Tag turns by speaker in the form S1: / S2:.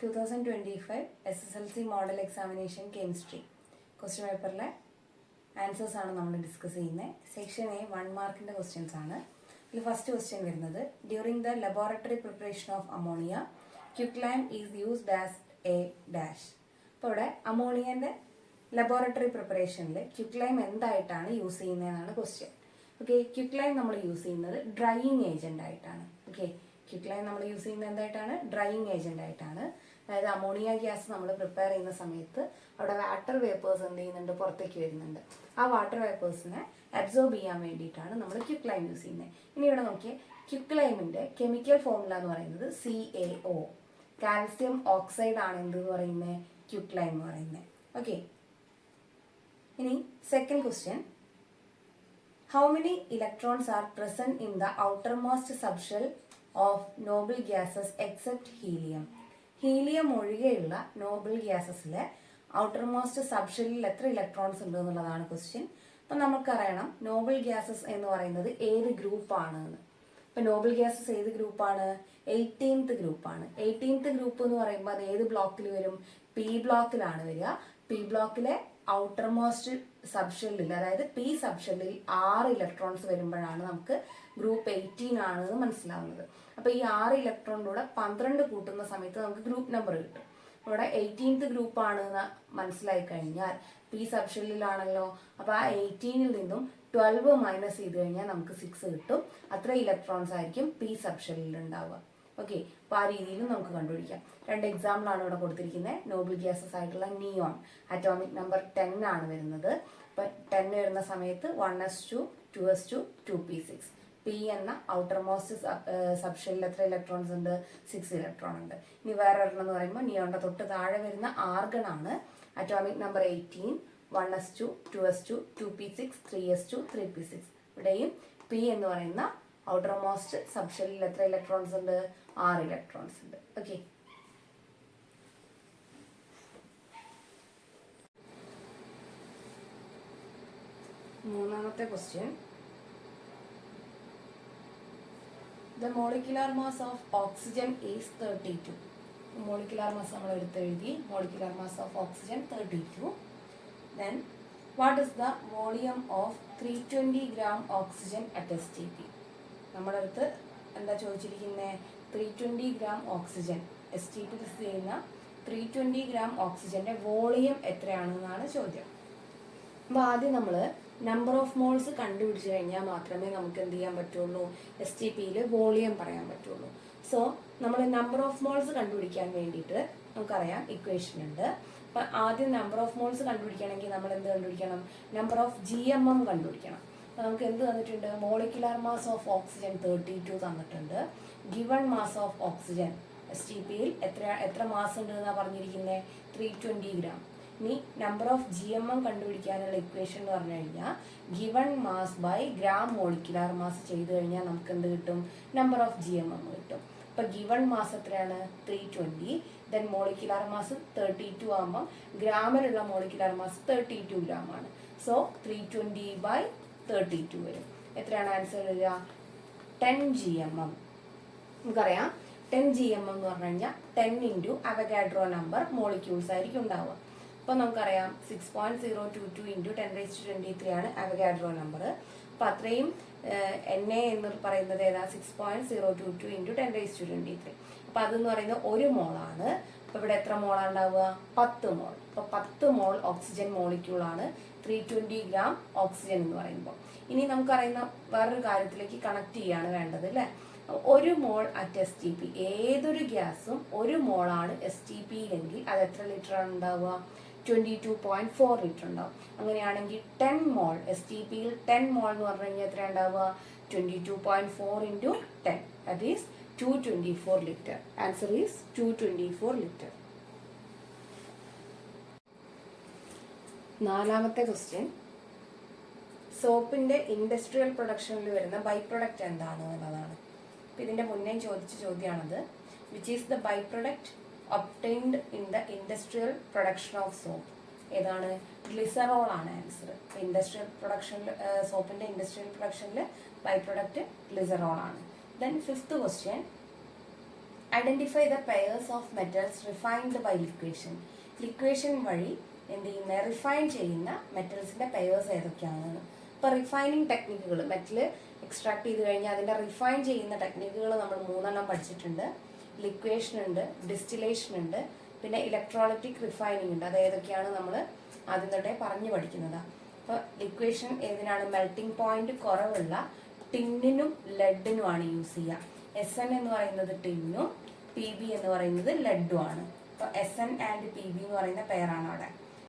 S1: 2025 SSLC model examination chemistry question പേപ്പറിലെ answers ആണ് നമ്മൾ ഡിസ്കസ് ചെയ്യുന്നത്. സെക്ഷൻ എ 1 മാർക്കിൻ്റെ ക്വസ്റ്റ്യൻസ് ആണ്. ഇതിൽ ഫസ്റ്റ് ക്വസ്റ്റ്യൻ വരുന്നത് during the laboratory preparation of ammonia quicklime is used as a dash. അപ്പോൾ ഇവിടെ അമോണിയൻ്റെ ലബോറട്ടറി പ്രിപ്പറേഷനിൽ ക്വിക്ലൈം എന്തായിട്ടാണ് യൂസ് ചെയ്യുന്നതെന്നാണ് ക്വസ്റ്റ്യൻ. ഓക്കെ, ക്വിക്ലൈം നമ്മൾ യൂസ് ചെയ്യുന്നത് ഡ്രൈയിങ് ഏജന്റ് ആയിട്ടാണ്. ഓക്കെ, ക്വിക്ലൈം നമ്മൾ യൂസ് ചെയ്യുന്നത് എന്തായിട്ടാണ്? ഡ്രൈയിങ് ഏജന്റ് ആയിട്ടാണ്. അതായത് അമോണിയ ഗ്യാസ് നമ്മൾ പ്രിപ്പയർ ചെയ്യുന്ന സമയത്ത് അവിടെ വാട്ടർ വേപ്പേഴ്സ് എന്ത് ചെയ്യുന്നുണ്ട്? പുറത്തേക്ക് വരുന്നുണ്ട്. ആ വാട്ടർ വേപ്പേഴ്സിനെ അബ്സോർബ് ചെയ്യാൻ വേണ്ടിയിട്ടാണ് നമ്മൾ ക്വിക്ലൈം യൂസ് ചെയ്യുന്നത്. ഇനി ഇവിടെ നോക്കിയേ, ക്വിക്ലൈമിന്റെ കെമിക്കൽ ഫോർമുല എന്ന് പറയുന്നത് CaO, കാൽസ്യം ഓക്സൈഡ് ആണ് എന്ത് പറയുന്നത്? ക്വിക്ലൈം എന്ന് പറയുന്നത്. ഓക്കെ, ഇനി second question, how many electrons are present in the outermost subshell of noble gases except helium? Helium ഒഴികെയുള്ള നോബിൾ ഗ്യാസസിലെ ഔട്ടർമോസ്റ്റ് സബ്ഷെല്ലിൽ എത്ര ഇലക്ട്രോൺസ് ഉണ്ട് എന്നുള്ളതാണ് ക്വസ്റ്റ്യൻ. അപ്പം നമുക്കറിയണം നോബിൾ ഗ്യാസസ് എന്ന് പറയുന്നത് ഏത് ഗ്രൂപ്പാണ് എന്ന്. ഇപ്പം നോബിൾ ഗ്യാസസ് ഏത് ഗ്രൂപ്പാണ്? 18th ഗ്രൂപ്പാണ്. 18th ഗ്രൂപ്പ് എന്ന് പറയുമ്പോൾ അത് ഏത് ബ്ലോക്കിൽ വരും? പി ബ്ലോക്കിലാണ് വരിക. പി ബ്ലോക്കിലെ ഔട്ടർമോസ്റ്റ് സബ്ഷെല്ലിൽ, അതായത് പി സബ്ഷെല്ലിൽ 6 ഇലക്ട്രോൺസ് വരുമ്പോഴാണ് നമുക്ക് ഗ്രൂപ്പ് 18 ആണെന്ന് മനസ്സിലാവുന്നത്. അപ്പോൾ ഈ 6 ഇലക്ട്രോണിലൂടെ 12 കൂട്ടുന്ന സമയത്ത് നമുക്ക് ഗ്രൂപ്പ് നമ്പർ കിട്ടും. ഇവിടെ 18th ഗ്രൂപ്പ് ആണെന്ന് മനസ്സിലായി കഴിഞ്ഞാൽ പി സബ്ഷെല്ലിലാണല്ലോ, അപ്പോൾ ആ 18ൽ നിന്നും 12 മൈനസ് ചെയ്ത് കഴിഞ്ഞാൽ നമുക്ക് 6 കിട്ടും. അത്ര ഇലക്ട്രോൺസ് ആയിരിക്കും പി സബ്ഷെല്ലിൽ ഉണ്ടാവുക. ഓക്കെ, അപ്പോൾ ആ രീതിയിലും നമുക്ക് കണ്ടുപിടിക്കാം. 2 എക്സാമ്പിളാണ് ഇവിടെ കൊടുത്തിരിക്കുന്നത്. നോബിൾ ഗ്യാസസ് ആയിട്ടുള്ള നിയോൺ അറ്റോമിക് നമ്പർ 10 ആണ് വരുന്നത്. അപ്പം 10 വരുന്ന സമയത്ത് 1s2 2s2 2p6. പി എന്ന ഔട്ടർമോസ്റ്റ് സബ്ഷെല്ലിൽ എത്ര ഇലക്ട്രോൺസ് ഉണ്ട്? 6 ഇലക്ട്രോൺ ഉണ്ട്. ഇനി വേറെ ഒരെണ്ണം എന്ന് പറയുമ്പോൾ നിയോണിന്റെ തൊട്ട് താഴെ വരുന്ന ആർഗൺ ആണ്. Atomic number 18, 1s2 2s2 2p6 3s2 3p6. ഇവിടെയും പി എന്ന് പറയുന്ന ഔട്ടർമോസ്റ്റ് സബ്ഷെല്ലിൽ എത്ര ഇലക്ട്രോൺസ് ഉണ്ട്? 6 ഇലക്ട്രോൺസ് ഉണ്ട്. ഓക്കെ, മൂന്നാമത്തെ question, the molecular mass of oxygen is 32. Molecular mass നമ്മൾ എടുത്തെഴുതി. Molecular mass of oxygen 32. Then what is the volume of 320 gram oxygen at STP? നമ്മുടെ അടുത്ത് എന്താ ചോദിച്ചിരിക്കുന്നത്? 320 gram ഓക്സിജൻ STP സ്ഥിതി ചെയ്യുന്ന 320 gram ഓക്സിജന്റെ വോളിയം എത്രയാണെന്നാണ് ചോദ്യം. അപ്പോൾ ആദ്യം നമ്മൾ നമ്പർ ഓഫ് മോൾസ് കണ്ടുപിടിച്ച് കഴിഞ്ഞാൽ മാത്രമേ നമുക്ക് എന്ത് ചെയ്യാൻ പറ്റുള്ളൂ? STPയിൽ വോളിയം പറയാൻ പറ്റുള്ളൂ. സോ നമ്മൾ നമ്പർ ഓഫ് മോൾസ് കണ്ടുപിടിക്കാൻ വേണ്ടിയിട്ട് നമുക്കറിയാം ഇക്വേഷൻ ഉണ്ട്. അപ്പം ആദ്യം നമ്പർ ഓഫ് മോൾസ് കണ്ടുപിടിക്കണമെങ്കിൽ നമ്മൾ എന്ത് കണ്ടുപിടിക്കണം? നമ്പർ ഓഫ് GMM കണ്ടുപിടിക്കണം. അപ്പോൾ നമുക്ക് എന്ത് തന്നിട്ടുണ്ട്? മോളിക്കുലാർ മാസ് ഓഫ് ഓക്സിജൻ 32 തന്നിട്ടുണ്ട്. ഗിവൺ മാസ് ഓഫ് ഓക്സിജൻ STPയിൽ എത്ര മാസ് ഉണ്ട് എന്നാണ് പറഞ്ഞിരിക്കുന്നത്? 320 gram. ഇനി നമ്പർ ഓഫ് GMM കണ്ടുപിടിക്കാനുള്ള ഇക്വേഷൻ എന്ന് പറഞ്ഞു കഴിഞ്ഞാൽ given mass by gram molecular mass ചെയ്ത് കഴിഞ്ഞാൽ നമുക്ക് എന്ത് കിട്ടും? നമ്പർ ഓഫ് GMM കിട്ടും. ഇപ്പം ഗിവൺ മാസ് എത്രയാണ്? 320. ദെൻ മോളിക്കുലാർ മാസ് 32 ആകുമ്പം ഗ്രാമിലുള്ള മോളിക്കുലാർ മാസ് 32 gram ആണ്. സോ 320/32 വരും. എത്രയാണ് ആൻസർ വരിക? 10 GMM. നമുക്കറിയാം 10 GMM എന്ന് പറഞ്ഞു കഴിഞ്ഞാൽ 10 ഇൻറ്റു അവഗാഡ്രോ നമ്പർ മോളിക്യൂൾസ് ആയിരിക്കും ഉണ്ടാവുക. അപ്പോൾ നമുക്കറിയാം 6.022 ഇൻറ്റു 10⁻23 ആണ് അവഗാഡ്രോ നമ്പർ. അപ്പോൾ അത്രയും Na എന്ന് പറയുന്നത് ഏതാ? 6.022 ഇൻറ്റു 10⁻23. അപ്പോൾ അതെന്ന് പറയുന്നത് 1 മോളാണ്. അപ്പോൾ ഇവിടെ എത്ര മോളാണ് ഉണ്ടാവുക? 10 മോൾ. അപ്പോൾ 10 മോൾ ഓക്സിജൻ മോളിക്യൂളാണ് 320 gram ഓക്സിജൻ എന്ന് പറയുമ്പോൾ. ഇനി നമുക്കറിയുന്ന വേറൊരു കാര്യത്തിലേക്ക് കണക്ട് ചെയ്യാണ് വേണ്ടത് അല്ലേ? 1 മോൾ അറ്റ് STP, ഏതൊരു ഗ്യാസും 1 മോളാണ് STPയിലെങ്കിൽ അത് എത്ര ലിറ്റർ ആണ് ഉണ്ടാവുക? 22.4 ലിറ്റർ ഉണ്ടാവും. അങ്ങനെയാണെങ്കിൽ 10 മോൾ STPയിൽ 10 മോൾ എന്ന് പറഞ്ഞു കഴിഞ്ഞാൽ എത്ര ഉണ്ടാവുക? 22.4 into 10, that is 224 litre. Answer is 224 litre. നാലാമത്തെ ക്വസ്റ്റ്യൻ, സോപ്പിന്റെ ഇൻഡസ്ട്രിയൽ പ്രൊഡക്ഷനിൽ വരുന്ന ബൈ പ്രൊഡക്റ്റ് എന്താണ് എന്നുള്ളതാണ്. അപ്പം ഇതിന്റെ മുന്നേ ചോദിച്ച ചോദ്യമാണത്. Which is the by product obtained in the industrial production of soap? ഏതാണ്? ഗ്ലിസറോൾ ആണ് ആൻസർ. ഇൻഡസ്ട്രിയൽ പ്രൊഡക്ഷനിൽ, സോപ്പിന്റെ ഇൻഡസ്ട്രിയൽ പ്രൊഡക്ഷനിൽ ബൈ പ്രൊഡക്റ്റ് ഗ്ലിസറോൾ ആണ്. Then 5th question, identify the pairs of metals refined by liquation. Liquation വഴി എന്ത് ചെയ്യുന്ന refine ചെയ്യുന്ന മെറ്റൽസിന്റെ പെയേഴ്സ് ഏതൊക്കെയാണ്. ഇപ്പൊ റിഫൈനിങ് ടെക്നിക്കുകൾ, മെറ്റൽ എക്സ്ട്രാക്ട് ചെയ്ത് കഴിഞ്ഞാൽ അതിന്റെ റിഫൈൻ ചെയ്യുന്ന ടെക്നിക്കുകൾ നമ്മൾ 3 പഠിച്ചിട്ടുണ്ട്. ലിക്വേഷൻ ഉണ്ട്, ഡിസ്റ്റിലേഷൻ ഉണ്ട്, പിന്നെ ഇലക്ട്രോളിറ്റിക് റിഫൈനിങ് ഉണ്ട്. അത് ഏതൊക്കെയാണ് നമ്മൾ ആദ്യം തൊട്ടേ പറഞ്ഞു പഠിക്കുന്നത്. അപ്പൊ ലിക്വേഷൻ ഏതിനാണ്? മെൽറ്റിംഗ് പോയിന്റ് കുറവുള്ള ടിന്നിനും ലെഡിനുമാണ് യൂസ് ചെയ്യുക. SN എന്ന് പറയുന്നത് ടിന്നും PB എന്ന് പറയുന്നത് ലെഡും ആണ്. അപ്പൊ SN ആൻഡ് PB എന്ന് പറയുന്ന പെയറാണ് അവിടെ.